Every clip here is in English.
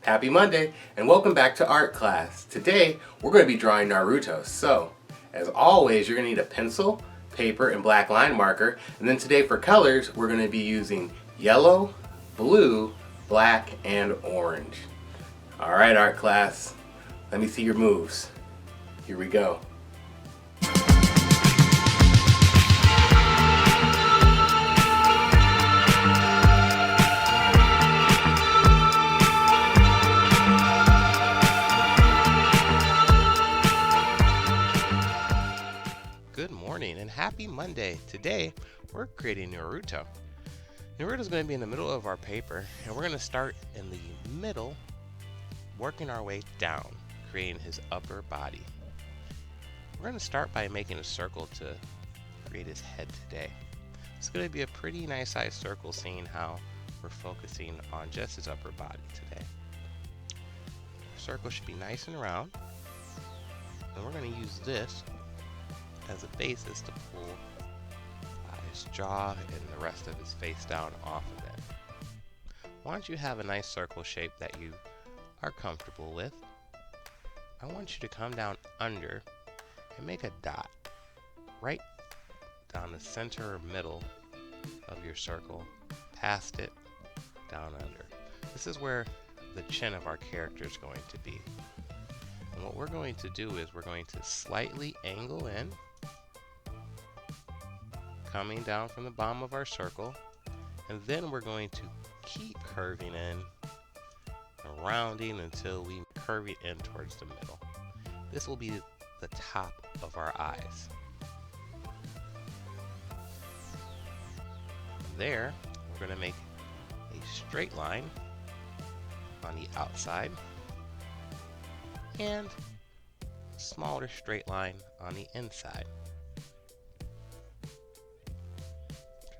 Happy Monday and welcome back to art class. Today we're going to be drawing Naruto. So, as always, you're going to need a pencil, paper, and black line marker. And then today for colors, we're going to be using yellow, blue, black, and orange. Alright art class, let me see your moves. Here we go. Good morning and happy Monday. Today we're creating Naruto. Naruto is going to be in the middle of our paper, and we're going to start in the middle, working our way down, creating his upper body. We're going to start by making a circle to create his head today. It's going to be a pretty nice sized circle, seeing how we're focusing on just his upper body today. The circle should be nice and round, and we're going to use this as a basis to pull his jaw and the rest of his face down off of it. Once you have a nice circle shape that you are comfortable with, I want you to come down under and make a dot right down the center or middle of your circle, past it, down under. This is where the chin of our character is going to be. And what we're going to do is we're going to slightly angle in, coming down from the bottom of our circle, and then we're going to keep curving in and rounding until we curve it in towards the middle. This will be the top of our eyes. From there, we're going to make a straight line on the outside and a smaller straight line on the inside.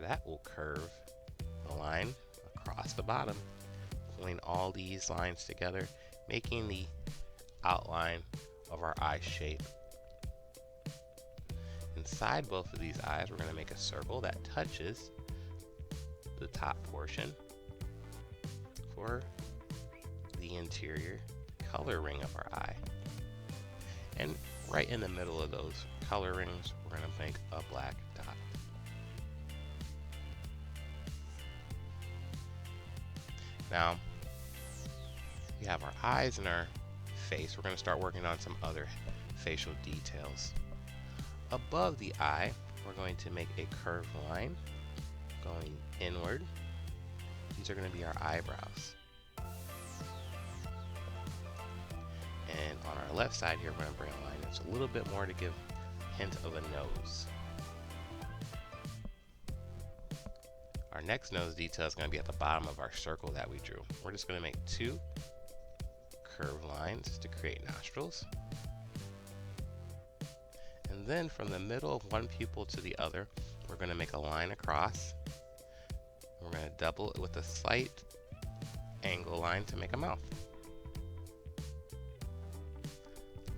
That will curve the line across the bottom, pulling all these lines together, making the outline of our eye shape. Inside both of these eyes, we're going to make a circle that touches the top portion for the interior color ring of our eye. And right in the middle of those color rings, we're going to make a black dot. Now, we have our eyes and our face. We're going to start working on some other facial details. Above the eye, we're going to make a curved line going inward. These are going to be our eyebrows. And on our left side here, we're going to bring a line that's a little bit more to give a hint of a nose. Our next nose detail is going to be at the bottom of our circle that we drew. We're just going to make two curved lines to create nostrils. And then from the middle of one pupil to the other, we're going to make a line across. We're going to double it with a slight angle line to make a mouth.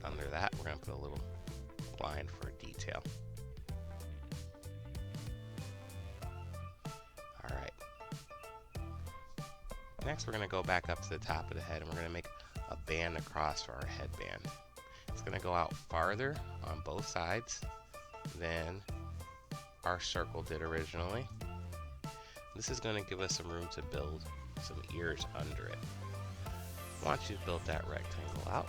Under that, we're going to put a little line for detail. Next, we're going to go back up to the top of the head, and we're going to make a band across for our headband. It's going to go out farther on both sides than our circle did originally. This is going to give us some room to build some ears under it. Once you've built that rectangle out,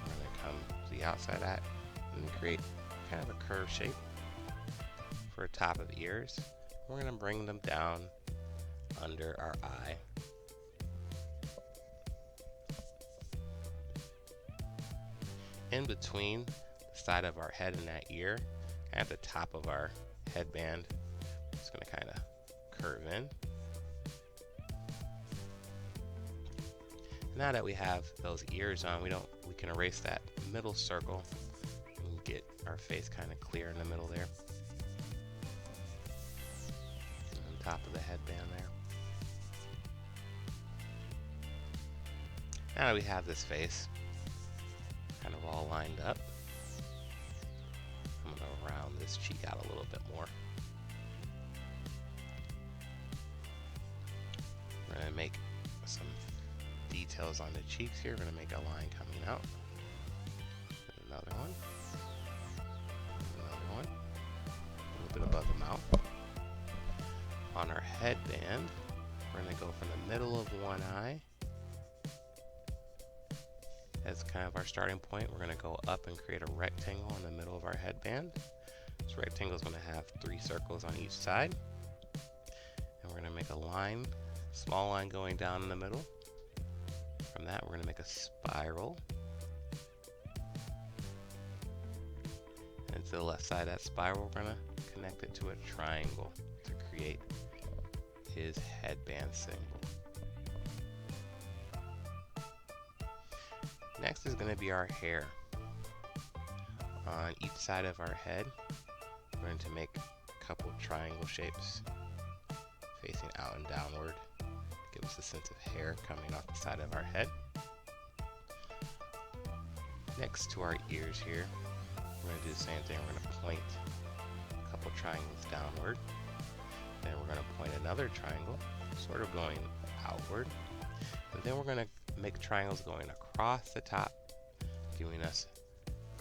we're going to come to the outside at and create kind of a curved shape for the top of the ears. We're going to bring them down under our eye. In between the side of our head and that ear, at the top of our headband, it's going to kind of curve in. Now that we have those ears on, we can erase that middle circle and get our face kind of clear in the middle there. On top of the headband there. Now that we have this face kind of all lined up, I'm going to round this cheek out a little bit more. We're going to make some details on the cheeks here. We're going to make a line coming out. Another one. Another one. A little bit above the mouth. On our headband, we're going to go from the middle of one eye. As kind of our starting point, we're going to go up and create a rectangle in the middle of our headband. This rectangle is going to have 3 circles on each side. And we're going to make a line, small line going down in the middle. From that, we're going to make a spiral. And to the left side of that spiral, we're going to connect it to a triangle to create his headband symbol. Next is going to be our hair. On each side of our head, we're going to make a couple triangle shapes facing out and downward to give us a sense of hair coming off the side of our head. Next to our ears here, we're going to do the same thing. We're going to point a couple triangles downward. Then we're going to point another triangle, sort of going outward. And then we're going to make triangles going across the top, giving us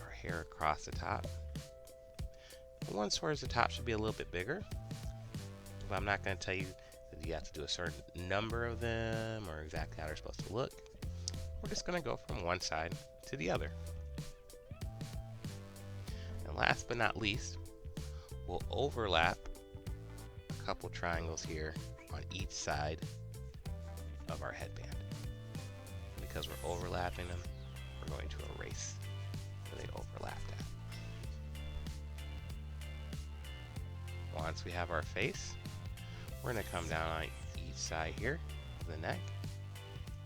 our hair across the top. The one towards the top should be a little bit bigger, but I'm not going to tell you that you have to do a certain number of them or exactly how they're supposed to look. We're just going to go from one side to the other. And last but not least, we'll overlap a couple triangles here on each side of our headband. Because we're overlapping them, we're going to erase where they overlapped at. Once we have our face, we're going to come down on each side here of the neck,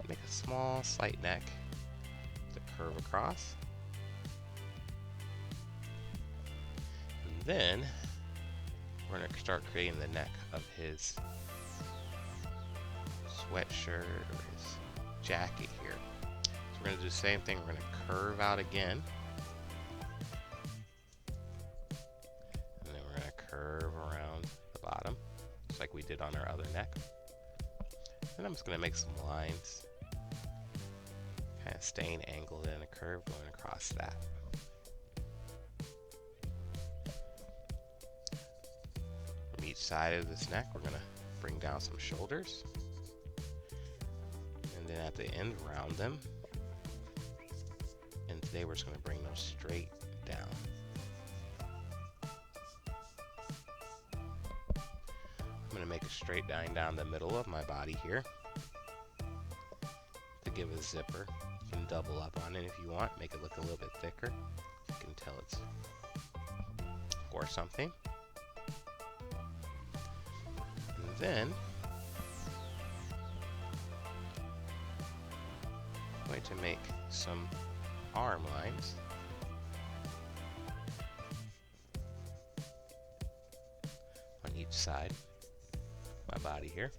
make a small slight neck to curve across. And then we're going to start creating the neck of his sweatshirt or his jacket here. So we're going to do the same thing. We're going to curve out again. And then we're going to curve around the bottom, just like we did on our other neck. And I'm just going to make some lines, kind of staying angled in a curve going across that. From each side of this neck, we're going to bring down some shoulders. And then at the end, round them. And today we're just going to bring those straight down. I'm going to make a straight line down the middle of my body here to give a zipper. You can double up on it if you want, make it look a little bit thicker. You can tell it's or something. And then I'm going to make some arm lines. On each side of my body here.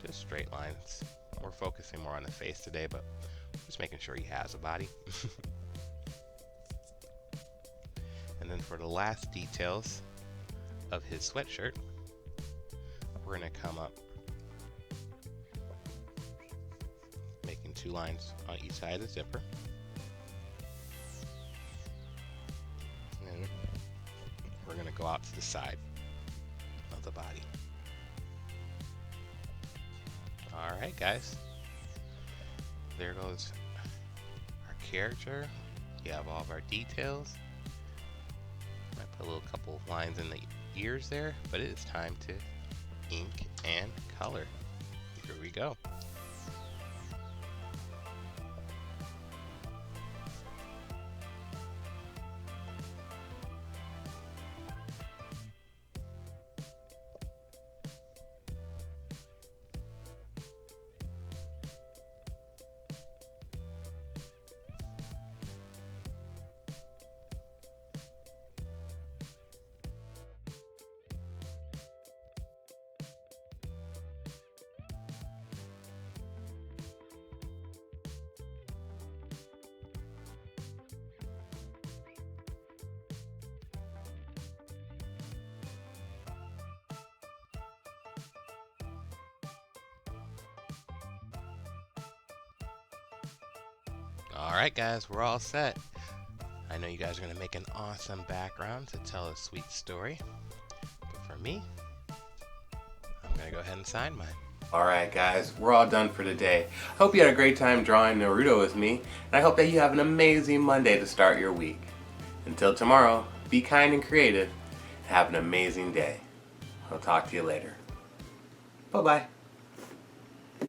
Just straight lines. We're focusing more on the face today, but just making sure he has a body. And then for the last details of his sweatshirt, we're going to come up making 2 lines on each side of the zipper. And we're going to go out to the side of the body. Alright guys, there goes our character. You have all of our details. Might put a little couple of lines in the ears there, but it is time to ink and color. Here we go. Alright guys, we're all set. I know you guys are going to make an awesome background to tell a sweet story. But for me, I'm going to go ahead and sign mine. Alright guys, we're all done for today. I hope you had a great time drawing Naruto with me, and I hope that you have an amazing Monday to start your week. Until tomorrow, be kind and creative, and have an amazing day. I'll talk to you later. Bye-bye.